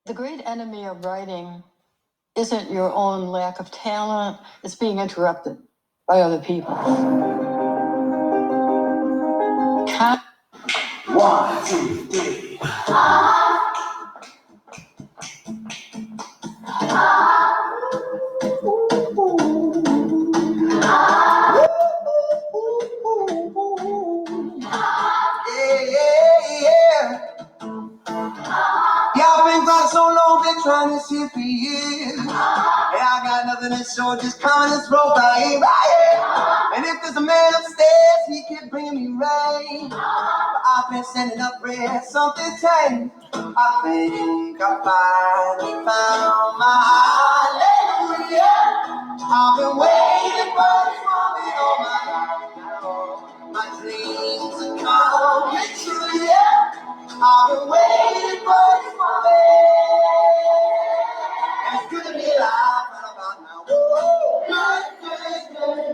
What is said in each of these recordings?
The great enemy of writing isn't your own lack of talent, it's being interrupted by other people. One, two, three. Yeah. Y'all been gone so long, been trying to see for years. And I got nothing to show, just coming this road by here, right here. And if there's a man upstairs, he can bring me rain. But I've been sending up bread, something changed. I think I finally found my hallelujah. I've been waiting for this moment all my life now. My dreams are coming true, yeah. I've been waiting for this moment. And it's good to be alive right about now. Woo!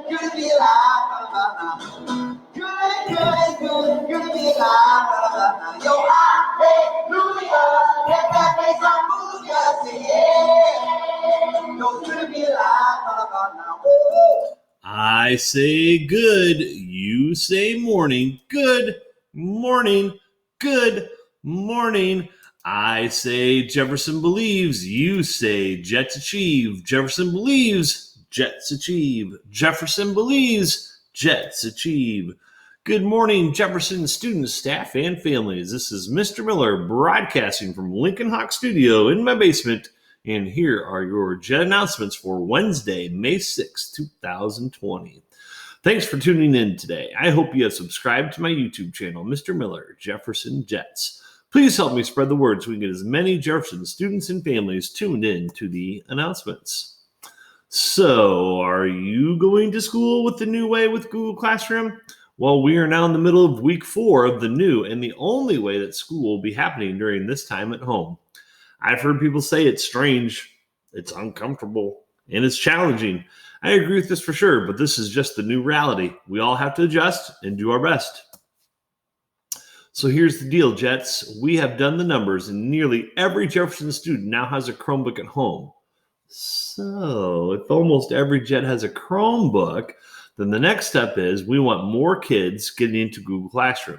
Good to be alive right about now. Good to be alive right about now. Yo, hallelujah, let that bass on move, yeah, say yeah. Yo, good to be alive right about now. Woo! I say good, you say morning. Good morning, good morning. I say Jefferson believes, you say Jets achieve. Jefferson believes, Jets achieve. Jefferson believes, Jets achieve. Good morning, Jefferson students, staff, and families. This is Mr. Miller broadcasting from Lincoln Hawk Studio in my basement. And here are your Jet announcements for Wednesday, May 6, 2020. Thanks for tuning in today. I hope you have subscribed to my YouTube channel, Mr. Miller, Jefferson Jets. Please help me spread the word so we can get as many Jefferson students and families tuned in to the announcements. So, are you going to school with the new way with Google Classroom? Well, we are now in the middle of week 4 of the new and the only way that school will be happening during this time at home. I've heard people say it's strange, it's uncomfortable, and it's challenging. I agree with this for sure, but this is just the new reality. We all have to adjust and do our best. So here's the deal, Jets. We have done the numbers, and nearly every Jefferson student now has a Chromebook at home. So if almost every Jet has a Chromebook, then the next step is we want more kids getting into Google Classroom.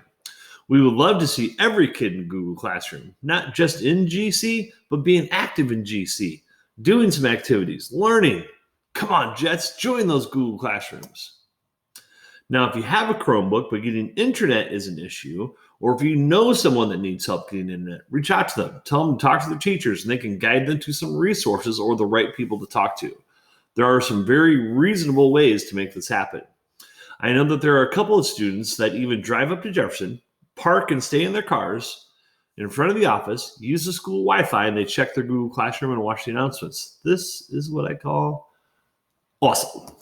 We would love to see every kid in Google Classroom, not just in GC, but being active in GC, doing some activities, learning. Come on, Jets, join those Google Classrooms. Now, if you have a Chromebook, but getting internet is an issue, or if you know someone that needs help getting internet, reach out to them. Tell them to talk to their teachers, and they can guide them to some resources or the right people to talk to. There are some very reasonable ways to make this happen. I know that there are a couple of students that even drive up to Jefferson, park and stay in their cars in front of the office, use the school Wi-Fi, and they check their Google Classroom and watch the announcements. This is what I call awesome.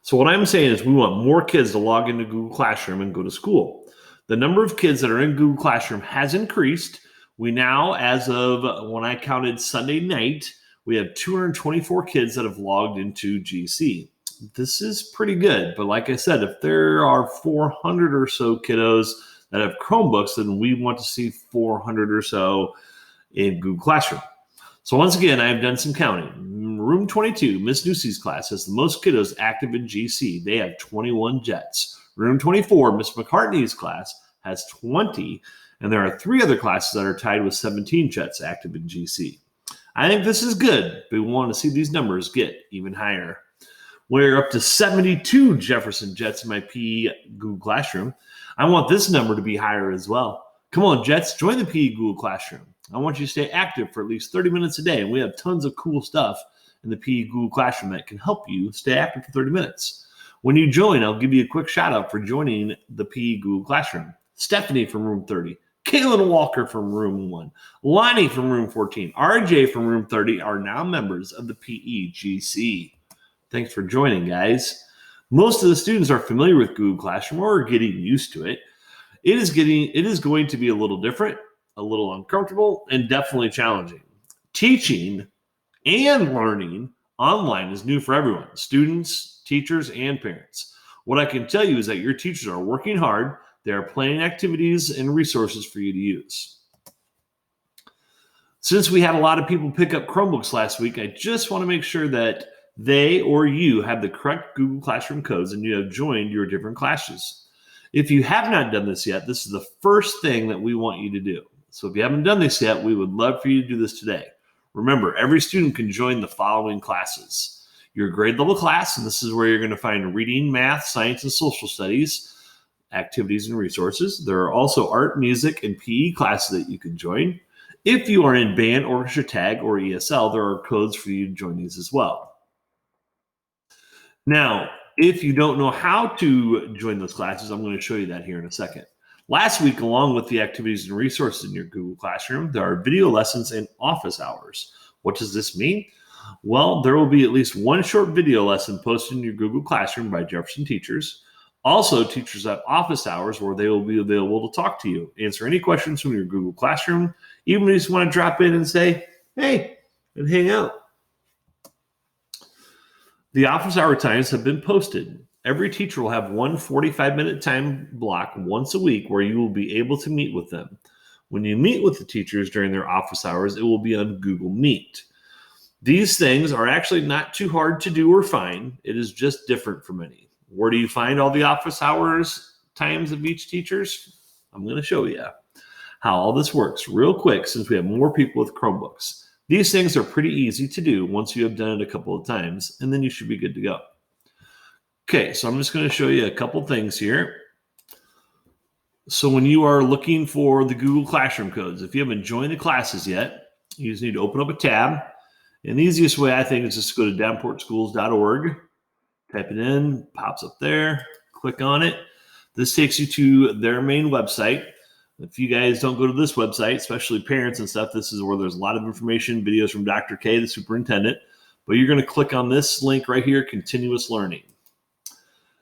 So what I'm saying is we want more kids to log into Google Classroom and go to school. The number of kids that are in Google Classroom has increased. We now, as of when I counted Sunday night, we have 224 kids that have logged into GC. This is pretty good, but like I said, if there are 400 or so kiddos that have Chromebooks, then we want to see 400 or so in Google Classroom. So once again, I've done some counting. Room 22, Miss Newsie's class, has the most kiddos active in GC. They have 21 Jets. Room 24, Miss McCartney's class, has 20, and there are 3 other classes that are tied with 17 Jets active in GC. I think this is good, but we want to see these numbers get even higher. We're up to 72 Jefferson Jets in my PE Google Classroom. I want this number to be higher as well. Come on, Jets, join the PE Google Classroom. I want you to stay active for at least 30 minutes a day, and we have tons of cool stuff in the PE Google Classroom that can help you stay active for 30 minutes. When you join, I'll give you a quick shout out for joining the PE Google Classroom. Stephanie from room 30, Kaylin Walker from room 1, Lonnie from room 14, RJ from room 30 are now members of the PE GC. Thanks for joining, guys. Most of the students are familiar with Google Classroom or are getting used to it. It is going to be a little different, a little uncomfortable, and definitely challenging. Teaching and learning online is new for everyone, students, teachers, and parents. What I can tell you is that your teachers are working hard. They are planning activities and resources for you to use. Since we had a lot of people pick up Chromebooks last week, I just want to make sure that they or you have the correct Google Classroom codes and you have joined your different classes. If you have not done this yet, this is the first thing that we want you to do. So if you haven't done this yet, we would love for you to do this today. Remember, every student can join the following classes. Your grade level class, and this is where you're going to find reading, math, science, and social studies, activities and resources. There are also art, music, and PE classes that you can join. If you are in band, orchestra, tag, or ESL, there are codes for you to join these as well. Now, if you don't know how to join those classes, I'm going to show you that here in a second. Last week, along with the activities and resources in your Google Classroom, there are video lessons and office hours. What does this mean? Well, there will be at least one short video lesson posted in your Google Classroom by Jefferson teachers. Also, teachers have office hours where they will be available to talk to you, answer any questions from your Google Classroom, even if you just want to drop in and say, hey, and hang out. The office hour times have been posted. Every teacher will have one 45-minute time block once a week where you will be able to meet with them. When you meet with the teachers during their office hours, it will be on Google Meet. These things are actually not too hard to do or find. It is just different for many. Where do you find all the office hours times of each teachers? I'm going to show you how all this works real quick since we have more people with Chromebooks. These things are pretty easy to do once you have done it a couple of times, and then you should be good to go. Okay, so I'm just going to show you a couple things here. So when you are looking for the Google Classroom codes, if you haven't joined the classes yet, you just need to open up a tab. And the easiest way, I think, is just go to davenportschools.org. Type it in, pops up there, click on it. This takes you to their main website. If you guys don't go to this website, especially parents and stuff, this is where there's a lot of information, videos from Dr. K, the superintendent. But you're going to click on this link right here, Continuous Learning.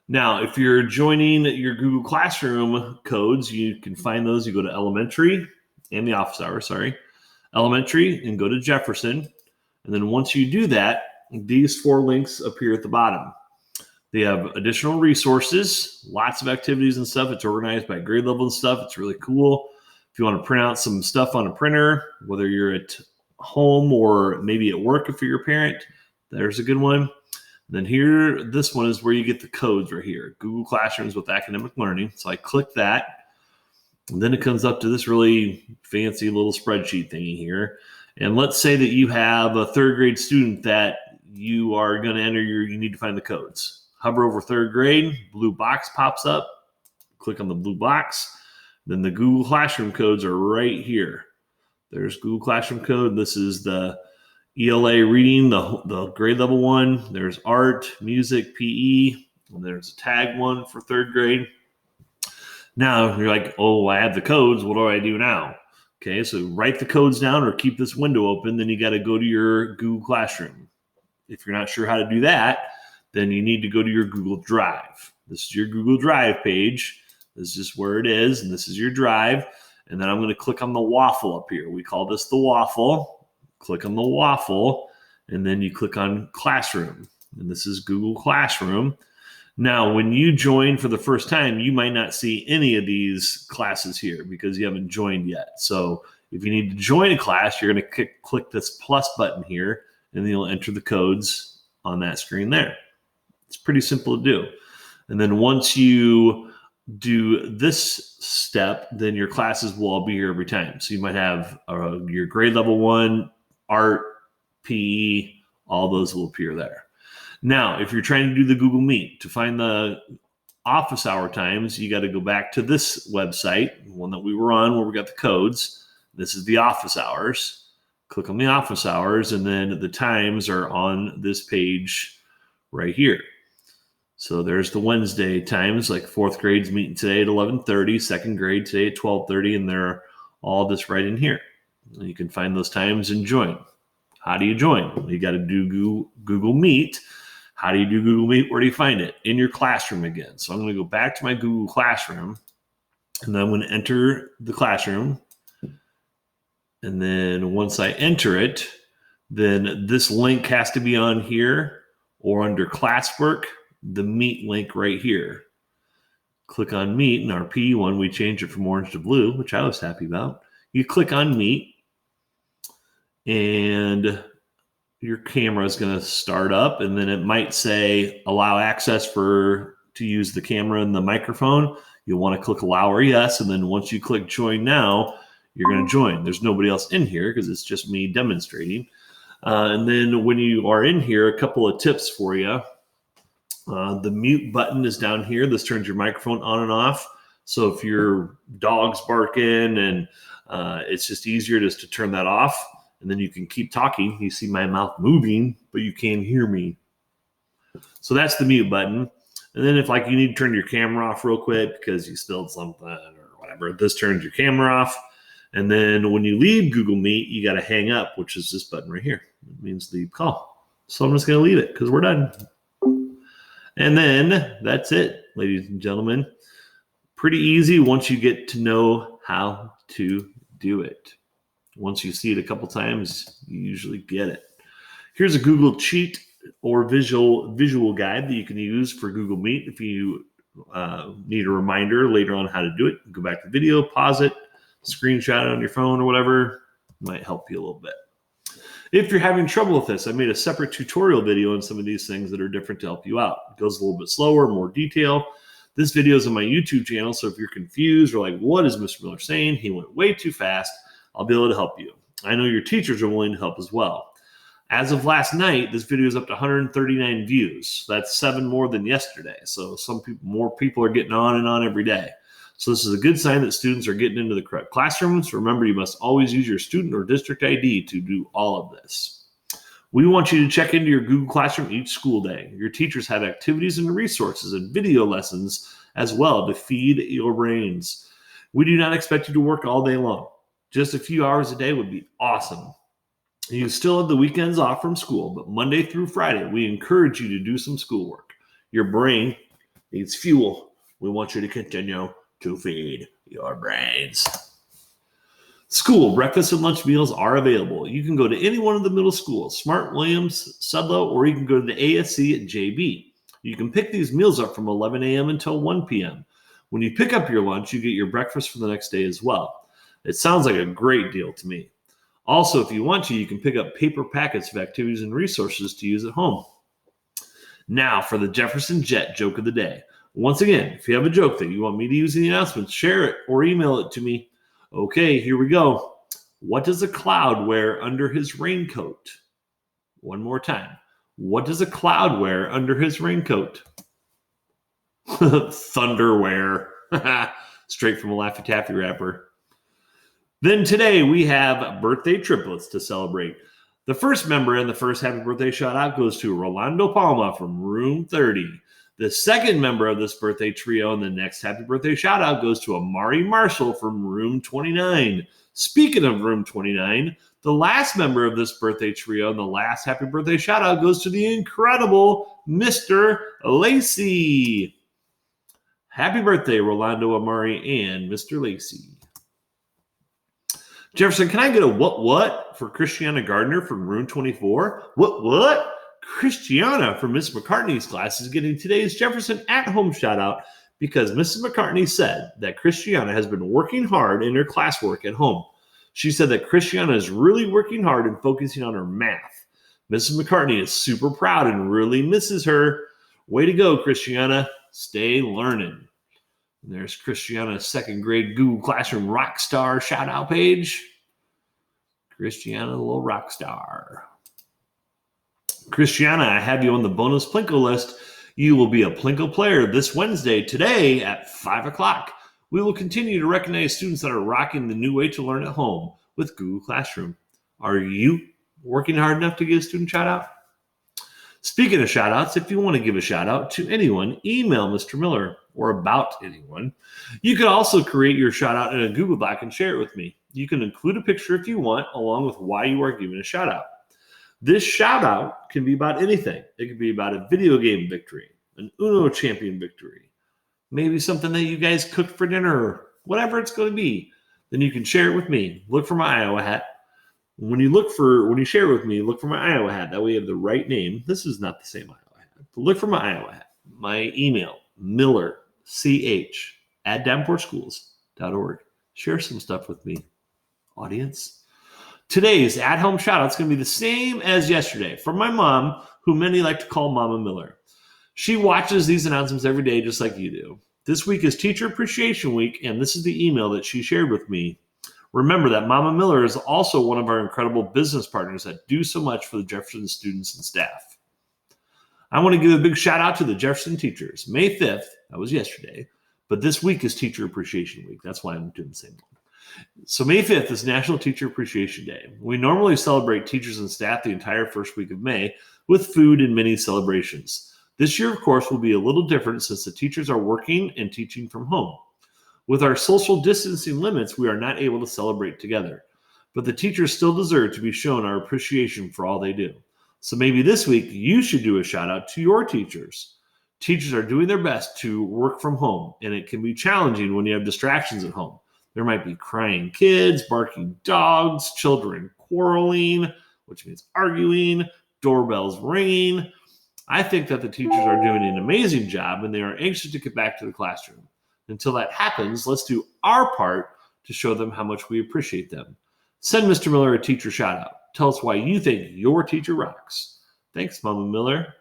Now, if you're joining your Google Classroom codes, you can find those. You go to elementary and the office hours, elementary, and go to Jefferson. And then once you do that, these 4 links appear at the bottom. They have additional resources, lots of activities and stuff. It's organized by grade level and stuff. It's really cool. If you want to print out some stuff on a printer, whether you're at home or maybe at work if you're your parent, there's a good one. And then here, this one is where you get the codes right here, Google Classrooms with Academic Learning. So I click that, and then it comes up to this really fancy little spreadsheet thingy here. And let's say that you have a 3rd grade student that you are going to enter you need to find the codes. Hover over 3rd grade, blue box pops up, click on the blue box. Then the Google Classroom codes are right here. There's Google Classroom code. This is the ELA reading, the grade level one. There's art, music, PE, and there's a tag one for 3rd grade. Now you're like, oh, I have the codes. What do I do now? Okay, so write the codes down or keep this window open. Then you got to go to your Google Classroom. If you're not sure how to do that, then you need to go to your Google Drive. This is your Google Drive page. This is just where it is, and this is your drive. And then I'm going to click on the waffle up here. We call this the waffle. Click on the waffle, and then you click on Classroom. And this is Google Classroom. Now, when you join for the first time, you might not see any of these classes here because you haven't joined yet. So if you need to join a class, you're going to click this plus button here, and then you'll enter the codes on that screen there. It's pretty simple to do. And then once you do this step, then your classes will all be here every time. So you might have your grade level 1, art, PE, all those will appear there. Now, if you're trying to do the Google Meet, to find the office hour times, you got to go back to this website, one that we were on where we got the codes. This is the office hours. Click on the office hours, and then the times are on this page right here. So there's the Wednesday times, like 4th grade's meeting today at 11:30, 2nd grade today at 12:30, and they're all just right in here. And you can find those times and join. How do you join? Well, you got to do Google Meet. How do you do Google Meet? Where do you find it? In your classroom again. So I'm going to go back to my Google Classroom, and then I'm going to enter the classroom. And then once I enter it, then this link has to be on here or under classwork, the Meet link right here. Click on Meet, and our PE one, we changed it from orange to blue, which I was happy about. You click on Meet, and your camera is going to start up, and then it might say allow access to use the camera and the microphone. You'll want to click allow or yes, and then once you click join now, you're going to join. There's nobody else in here because it's just me demonstrating. And then when you are in here, a couple of tips for you. The mute button is down here. This turns your microphone on and off. So if your dog's barking and it's just easier just to turn that off, and then you can keep talking. You see my mouth moving, but you can't hear me. So that's the mute button. And then if like you need to turn your camera off real quick because you spilled something or whatever, this turns your camera off. And then when you leave Google Meet, you got to hang up, which is this button right here. It means leave call. So I'm just going to leave it because we're done. And then that's it, ladies and gentlemen. Pretty easy once you get to know how to do it. Once you see it a couple times, you usually get it. Here's a Google cheat or visual guide that you can use for Google Meet if you need a reminder later on how to do it. Go back to the video, pause it, screenshot it on your phone or whatever. Might help you a little bit. If you're having trouble with this, I made a separate tutorial video on some of these things that are different to help you out. It goes a little bit slower, more detail. This video is on my YouTube channel, so if you're confused or like, what is Mr. Miller saying? He went way too fast. I'll be able to help you. I know your teachers are willing to help as well. As of last night, this video is up to 139 views. That's 7 more than yesterday. So more people are getting on and on every day. So this is a good sign that students are getting into the correct classrooms. Remember, you must always use your student or district ID to do all of this. We want you to check into your Google Classroom each school day. Your teachers have activities and resources and video lessons as well to feed your brains. We do not expect you to work all day long. Just a few hours a day would be awesome. You still have the weekends off from school, but Monday through Friday, we encourage you to do some schoolwork. Your brain needs fuel. We want you to continue to feed your brains. School breakfast and lunch meals are available. You can go to any one of the middle schools, Smart, Williams, Sudlow, or you can go to the ASC at JB. You can pick these meals up from 11 a.m. until 1 p.m. When you pick up your lunch, you get your breakfast for the next day as well. It sounds like a great deal to me. Also, if you want to, you can pick up paper packets of activities and resources to use at home. Now for the Jefferson Jet joke of the day. Once again, if you have a joke that you want me to use in the announcement, share it or email it to me. Okay, here we go. What does a cloud wear under his raincoat? One more time. What does a cloud wear under his raincoat? Thunderwear. Straight from a Laffy Taffy rapper. Then today we have birthday triplets to celebrate. The first member and the first happy birthday shout out goes to Rolando Palma from room 30. The second member of this birthday trio and the next happy birthday shout out goes to Amari Marshall from room 29. Speaking of room 29, the last member of this birthday trio and the last happy birthday shout out goes to the incredible Mr. Lacey. Happy birthday, Rolando, Amari, and Mr. Lacey. Jefferson, can I get a what for Christiana Gardner from room 24? What? Christiana from Miss McCartney's class is getting today's Jefferson at-home shout-out because Mrs. McCartney said that Christiana has been working hard in her classwork at home. She said that Christiana is really working hard and focusing on her math. Mrs. McCartney is super proud and really misses her. Way to go, Christiana. Stay learning. And there's Christiana's second grade Google Classroom rock star shout-out page. Christiana, the little rock star. Christiana, I have you on the bonus Plinko list. You will be a Plinko player this Wednesday, today at 5 o'clock. We will continue to recognize students that are rocking the new way to learn at home with Google Classroom. Are you working hard enough to get a student shout out? Speaking of shout outs, if you want to give a shout out to anyone, email Mr. Miller or about anyone. You can also create your shout out in a Google Doc and share it with me. You can include a picture if you want, along with why you are giving a shout out. This shout out can be about anything. It could be about a video game victory, an Uno champion victory, maybe something that you guys cooked for dinner, whatever it's going to be. Then you can share it with me. Look for my Iowa hat. When you share it with me, look for my Iowa hat. That way you have the right name. This is not the same Iowa hat. But look for my Iowa hat. My email, millerch@davenportschools.org. Share some stuff with me, audience. Today's at-home shout-out is going to be the same as yesterday from my mom, who many like to call Mama Miller. She watches these announcements every day just like you do. This week is Teacher Appreciation Week, and this is the email that she shared with me. Remember that Mama Miller is also one of our incredible business partners that do so much for the Jefferson students and staff. I want to give a big shout out to the Jefferson teachers. May 5th, that was yesterday, but this week is Teacher Appreciation Week. That's why I'm doing the same one. So May 5th is National Teacher Appreciation Day. We normally celebrate teachers and staff the entire first week of May with food and many celebrations. This year, of course, will be a little different since the teachers are working and teaching from home. With our social distancing limits, we are not able to celebrate together. But the teachers still deserve to be shown our appreciation for all they do. So maybe this week, you should do a shout out to your teachers. Teachers are doing their best to work from home, and it can be challenging when you have distractions at home. There might be crying kids, barking dogs, children quarreling, which means arguing, doorbells ringing. I think that the teachers are doing an amazing job and they are anxious to get back to the classroom. Until that happens, let's do our part to show them how much we appreciate them. Send Mr. Miller a teacher shout out. Tell us why you think your teacher rocks. Thanks, Mama Miller.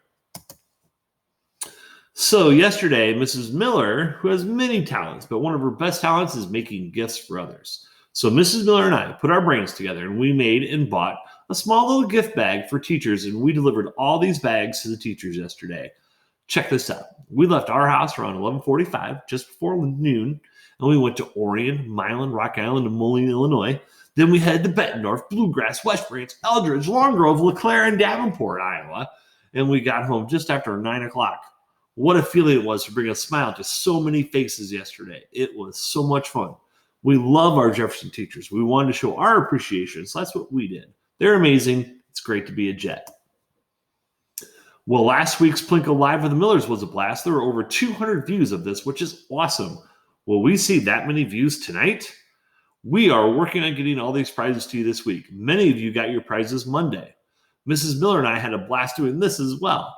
So yesterday, Mrs. Miller, who has many talents, but one of her best talents is making gifts for others. So Mrs. Miller and I put our brains together and we made and bought a small little gift bag for teachers, and we delivered all these bags to the teachers yesterday. Check this out. We left our house around 11:45, just before noon, and we went to Orion, Milan, Rock Island, and Moline, Illinois. Then we headed to Bettendorf, Bluegrass, West Branch, Eldridge, Long Grove, LeClaire, and Davenport, Iowa, and we got home just after 9 o'clock. What a feeling it was to bring a smile to so many faces yesterday. It was so much fun. We love our Jefferson teachers. We wanted to show our appreciation, so that's what we did. They're amazing. It's great to be a Jet. Well, last week's Plinko Live with the Millers was a blast. There were over 200 views of this, which is awesome. Will we see that many views tonight? We are working on getting all these prizes to you this week. Many of you got your prizes Monday. Mrs. Miller and I had a blast doing this as well.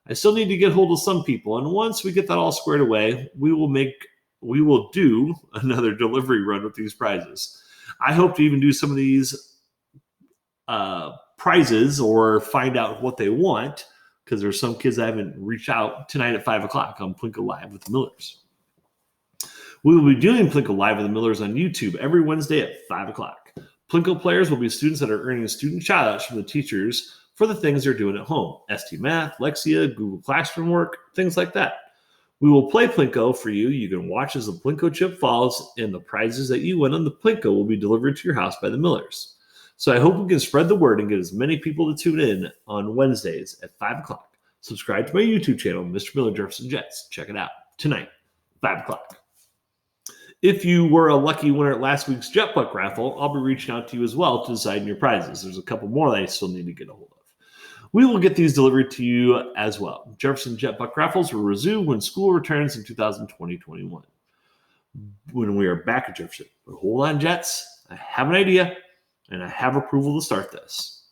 I still need to get hold of some people, and once we get that all squared away, we will do another delivery run with these prizes. I hope to even do some of these prizes or find out what they want, because there's some kids I haven't reached out tonight at 5 o'clock on Plinko Live with the Millers. We will be doing Plinko Live with the Millers on YouTube every Wednesday at 5 o'clock. Plinko players will be students that are earning student shout-outs from the teachers for the things they're doing at home. ST Math, Lexia, Google Classroom work, things like that. We will play Plinko for you. You can watch as the Plinko chip falls, and the prizes that you win on the Plinko will be delivered to your house by the Millers. So I hope we can spread the word and get as many people to tune in on Wednesdays at 5 o'clock. Subscribe to my YouTube channel, Mr. Miller Jefferson Jets. Check it out tonight, 5 o'clock. If you were a lucky winner at last week's JetBuck raffle, I'll be reaching out to you as well to decide on your prizes. There's a couple more that I still need to get a hold of. We will get these delivered to you as well. Jefferson JetBuck raffles will resume when school returns in 2020-21. When we are back at Jefferson. But hold on, Jets. I have an idea, and I have approval to start this.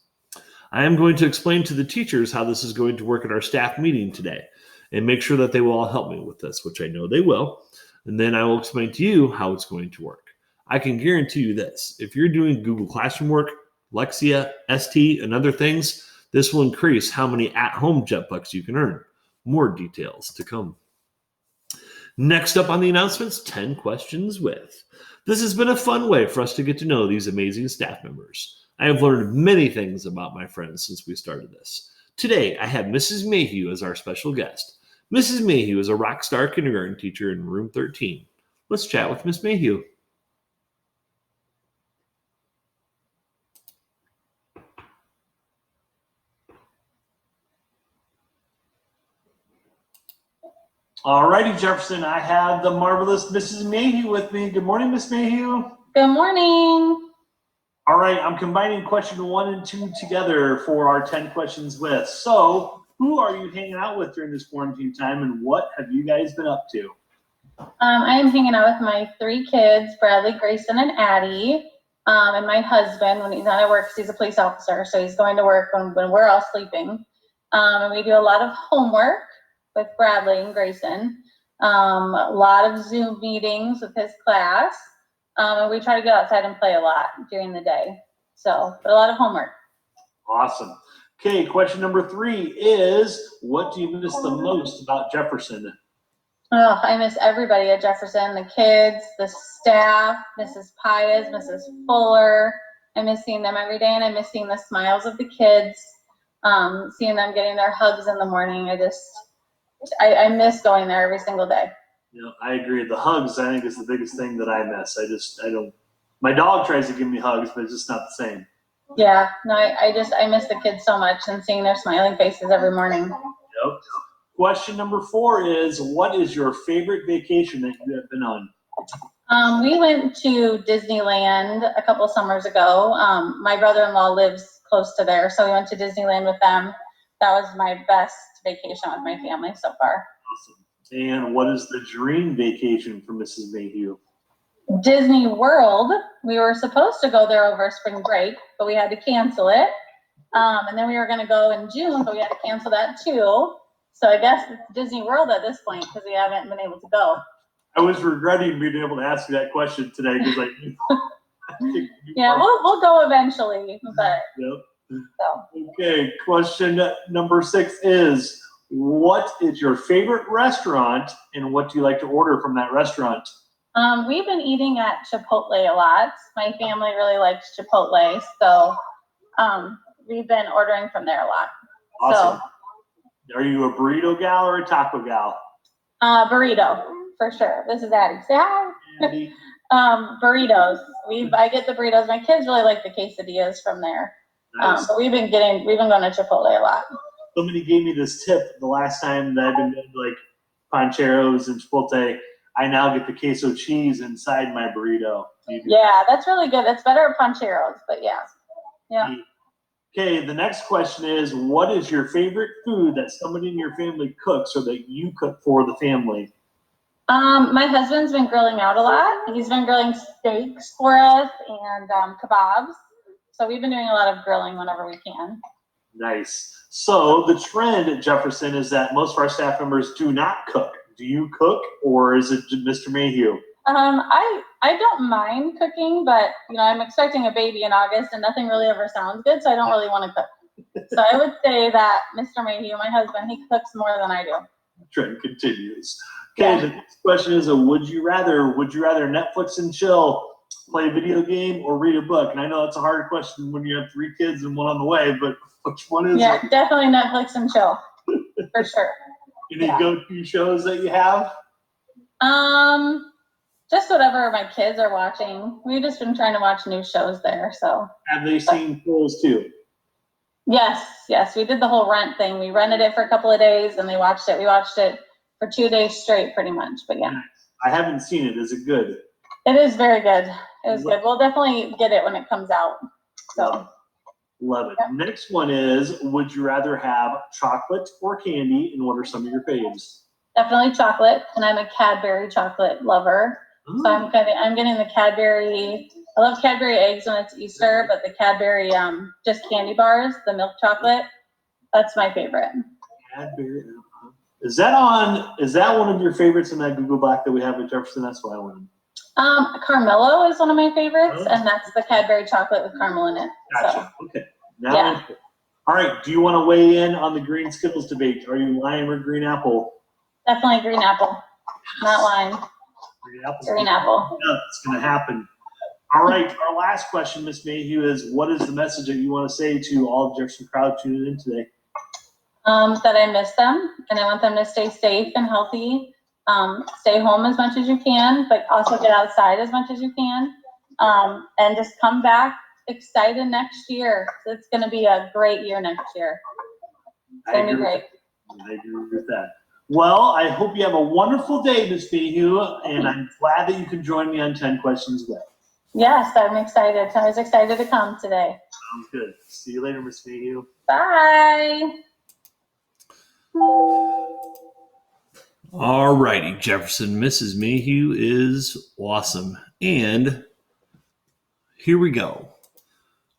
I am going to explain to the teachers how this is going to work at our staff meeting today and make sure that they will all help me with this, which I know they will. And then I will explain to you how it's going to work. I can guarantee you this. If you're doing Google Classroom work, Lexia, ST, and other things, this will increase how many at-home JetBucks you can earn. More details to come. Next up on the announcements, 10 questions with. This has been a fun way for us to get to know these amazing staff members. I have learned many things about my friends since we started this. Today, I have Mrs. Mayhew as our special guest. Mrs. Mayhew is a rock star kindergarten teacher in room 13. Let's chat with Miss Mayhew. All righty, Jefferson. I have the marvelous Mrs. Mayhew with me. Good morning, Miss Mayhew. Good morning. All right, I'm combining question 1 and 2 together for our 10 questions with. So, who are you hanging out with during this quarantine time, and what have you guys been up to? I am hanging out with my 3 kids, Bradley, Grayson, and Addie, and my husband when he's not at work because he's a police officer, so he's going to work when we're all sleeping. And we do a lot of homework with Bradley and Grayson, a lot of Zoom meetings with his class, and we try to go outside and play a lot during the day. So, but a lot of homework. Awesome. Okay, question number 3 is, what do you miss the most about Jefferson? Oh, I miss everybody at Jefferson, the kids, the staff, Mrs. Pius, Mrs. Fuller. I miss seeing them every day, and I miss seeing the smiles of the kids, seeing them getting their hugs in the morning. I miss going there every single day. I agree. The hugs, I think, is the biggest thing that I miss. My dog tries to give me hugs, but it's just not the same. Yeah, no, I miss the kids so much and seeing their smiling faces every morning. Yep. Question number 4 is, what is your favorite vacation that you have been on? We went to Disneyland a couple summers ago. My brother-in-law lives close to there, so we went to Disneyland with them. That was my best vacation with my family so far. Awesome. And what is the dream vacation for Mrs. Mayhew? Disney World. We were supposed to go there over spring break, but we had to cancel it. And then we were going to go in June, but we had to cancel that too. So I guess it's Disney World at this point because we haven't been able to go. I was regretting being able to ask you that question today because Yeah, we'll go eventually, but Yep. so. Okay, question number 6 is, what is your favorite restaurant and what do you like to order from that restaurant? We've been eating at Chipotle a lot. My family really likes Chipotle, so we've been ordering from there a lot. Awesome. So, are you a burrito gal or a taco gal? Burrito, for sure. This is Addie. Say hi. Andy? Burritos. I get the burritos. My kids really like the quesadillas from there. Nice. But we've been going to Chipotle a lot. Somebody gave me this tip the last time that I've been to like Pancheros and Chipotle. I now get the queso cheese inside my burrito. Yeah, that's really good. That's better at Pancheros, but yeah. Yeah. Okay, the next question is, what is your favorite food that somebody in your family cooks or that you cook for the family? My husband's been grilling out a lot. He's been grilling steaks for us and kebabs. So we've been doing a lot of grilling whenever we can. Nice. So the trend at Jefferson is that most of our staff members do not cook. Do you cook, or is it Mr. Mayhew? I don't mind cooking, but I'm expecting a baby in August, and nothing really ever sounds good, so I don't really want to cook. So I would say that Mr. Mayhew, my husband, he cooks more than I do. Trend continues. Okay, The next question is, would you rather Netflix and chill, play a video game, or read a book? And I know that's a hard question when you have 3 kids and one on the way, but which one is it? Definitely Netflix and chill, for sure. Any go-to shows that you have? Just whatever my kids are watching. We've just been trying to watch new shows there, so. Have they seen Trolls 2? Yes. We did the whole Rent thing. We rented it for a couple of days, and they watched it. We watched it for 2 days straight, pretty much, but yeah. I haven't seen it. Is it good? It is very good. It is good. We'll definitely get it when it comes out, so. Love it. Yep. Next one is, would you rather have chocolate or candy, and what are some of your faves? Definitely chocolate, and I'm a Cadbury chocolate lover. So I'm getting the Cadbury. I love Cadbury eggs when it's Easter, but the Cadbury just candy bars, the milk chocolate, that's my favorite. Cadbury. Is that one of your favorites in that Google Black that we have at Jefferson? That's what I wanted. Carmelo is one of my favorites, and that's the Cadbury chocolate with caramel in it. Gotcha. So. Okay. Now, all right. Do you want to weigh in on the green Skittles debate? Are you lime or green apple? Definitely green apple, not lime. Green apple. Yeah, it's going to happen. All right. Our last question, Miss Mayhew, is what is the message that you want to say to all of Jefferson crowd tuning in today? That I miss them, and I want them to stay safe and healthy. Stay home as much as you can, but also get outside as much as you can. And just come back excited next year. It's going to be a great year next year. It's going to be great. I agree with that. Well, I hope you have a wonderful day, Miss Mayhew, and I'm glad that you can join me on 10 Questions With. Yes, I'm excited. I was excited to come today. Sounds good. See you later, Miss Mayhew. Bye. All righty, Jefferson. Mrs. Mayhew is awesome. And here we go.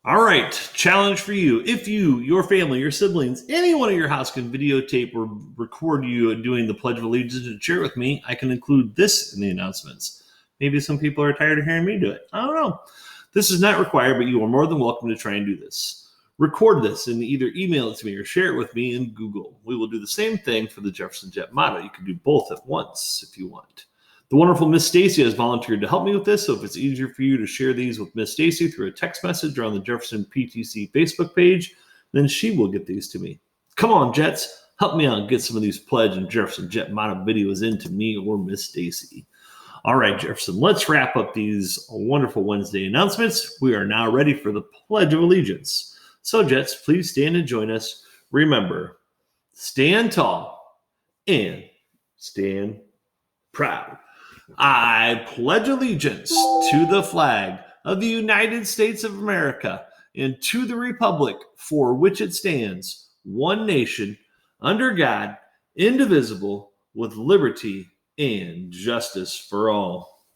All right, challenge for you. If you, your family, your siblings, anyone at your house can videotape or record you doing the Pledge of Allegiance and share it with me, I can include this in the announcements. Maybe some people are tired of hearing me do it. I don't know. This is not required, but you are more than welcome to try and do this. Record this and either email it to me or share it with me in Google. We will do the same thing for the Jefferson Jet motto. You can do both at once if you want. The wonderful Miss Stacy has volunteered to help me with this, so if it's easier for you to share these with Miss Stacy through a text message or on the Jefferson PTC Facebook page, then she will get these to me. Come on, Jets. Help me out and get some of these Pledge and Jefferson Jet motto videos into me or Miss Stacy. All right, Jefferson, let's wrap up these wonderful Wednesday announcements. We are now ready for the Pledge of Allegiance. So, Jets, please stand and join us. Remember, stand tall and stand proud. I pledge allegiance to the flag of the United States of America and to the republic for which it stands, one nation, under God, indivisible, with liberty and justice for all.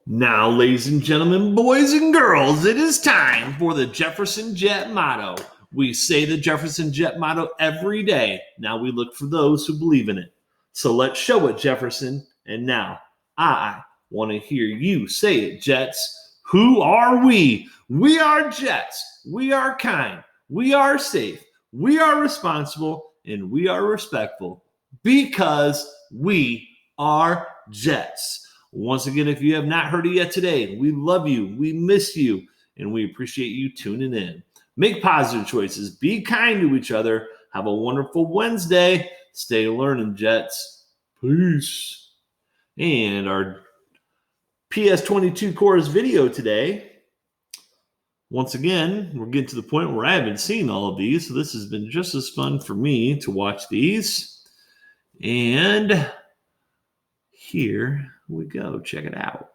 Now, ladies and gentlemen, boys and girls, it is time for the Jefferson Jet motto. We say the Jefferson Jet motto every day. Now we look for those who believe in it. So let's show it, Jefferson. And now I want to hear you say it, Jets. Who are we? We are Jets. We are kind. We are safe. We are responsible. And we are respectful because we are Jets. Once again, if you have not heard it yet today, we love you, we miss you, and we appreciate you tuning in. Make positive choices. Be kind to each other. Have a wonderful Wednesday. Stay learning, Jets. Peace. And our PS22 Chorus video today. Once again, we're getting to the point where I haven't seen all of these, so this has been just as fun for me to watch these. And here we go. Check it out.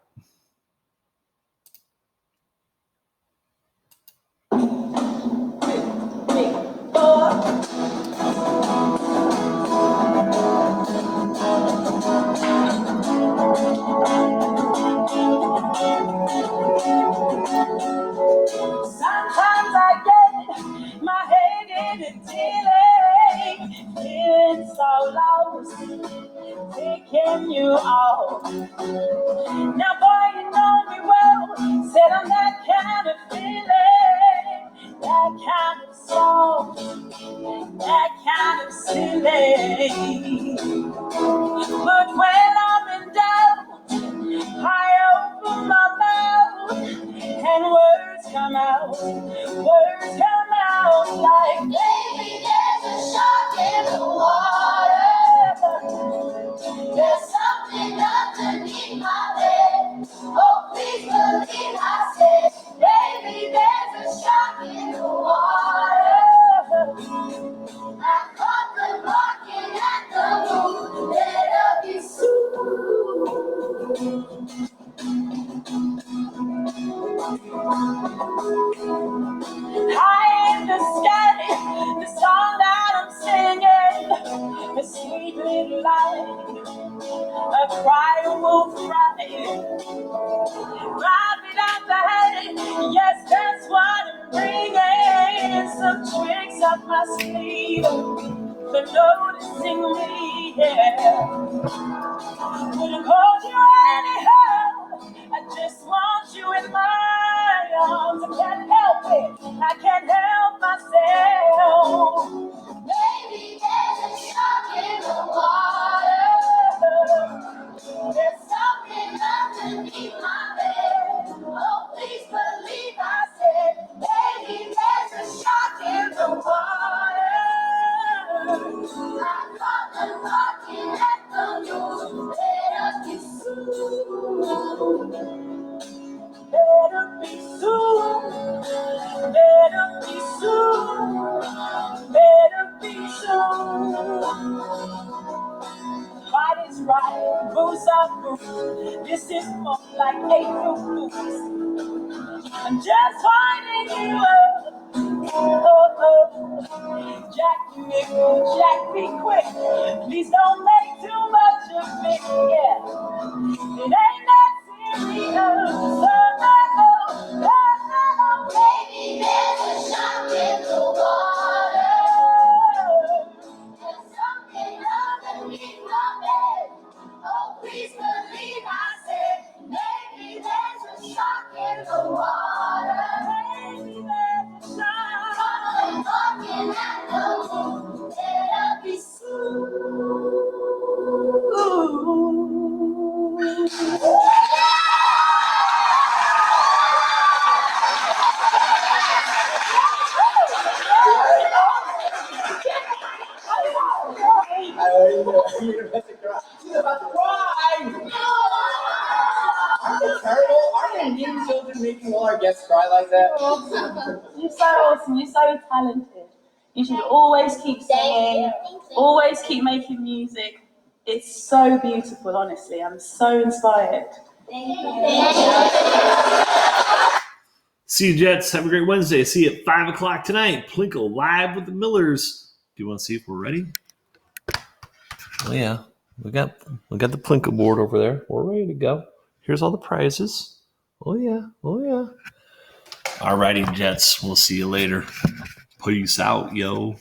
Sometimes I get my head in a dealing, feeling so lost, taking you off. Now, boy, you know me well, said I'm that kind of feeling, that kind of soft, that kind of silly. But when I'm in doubt, I open my mouth and words come out like, baby, there's a shark in the water. There's something underneath my bed. Oh, please believe I said, baby, there's a shark in the water. I caught them barking at the moon. Better be soon. High in the sky, the song that I'm singing, a sweet little line, a cry will cry. Drive it out the hay, yes, that's what I'm bringing. Some tricks up my sleeve for noticing me, yeah. Couldn't hold you anyhow, I just want you in my arms. I can't help it, I can't help myself. Baby, there's a shark in the water. There's something underneath my bed. Oh, please believe I said, baby, there's a shark in the water. I caught them barking at the moon. Better be soon. Better be soon. Better be soon. Better be soon. Right is right, booze are booze. This is more like April Fools. I'm just winding you up. Jack me, Jack me quick. Please don't make too much of me. Yeah, it ain't that serious. Baby, there's a shark in the water. There's something underneath my bed. Oh, please believe I said, baby, there's a shark in all our guests cry like that? You're so awesome. You're so talented. You should always keep singing, always keep making music. It's so beautiful, honestly. I'm so inspired. See you, Jets. Have a great Wednesday. See you at 5 o'clock tonight. Plinkle live with the Millers. Do you want to see if we're ready? Oh yeah, we got the Plinkle board over there. We're ready to go. Here's all the prizes. Oh yeah. Alrighty, Jets. We'll see you later. Peace out, yo.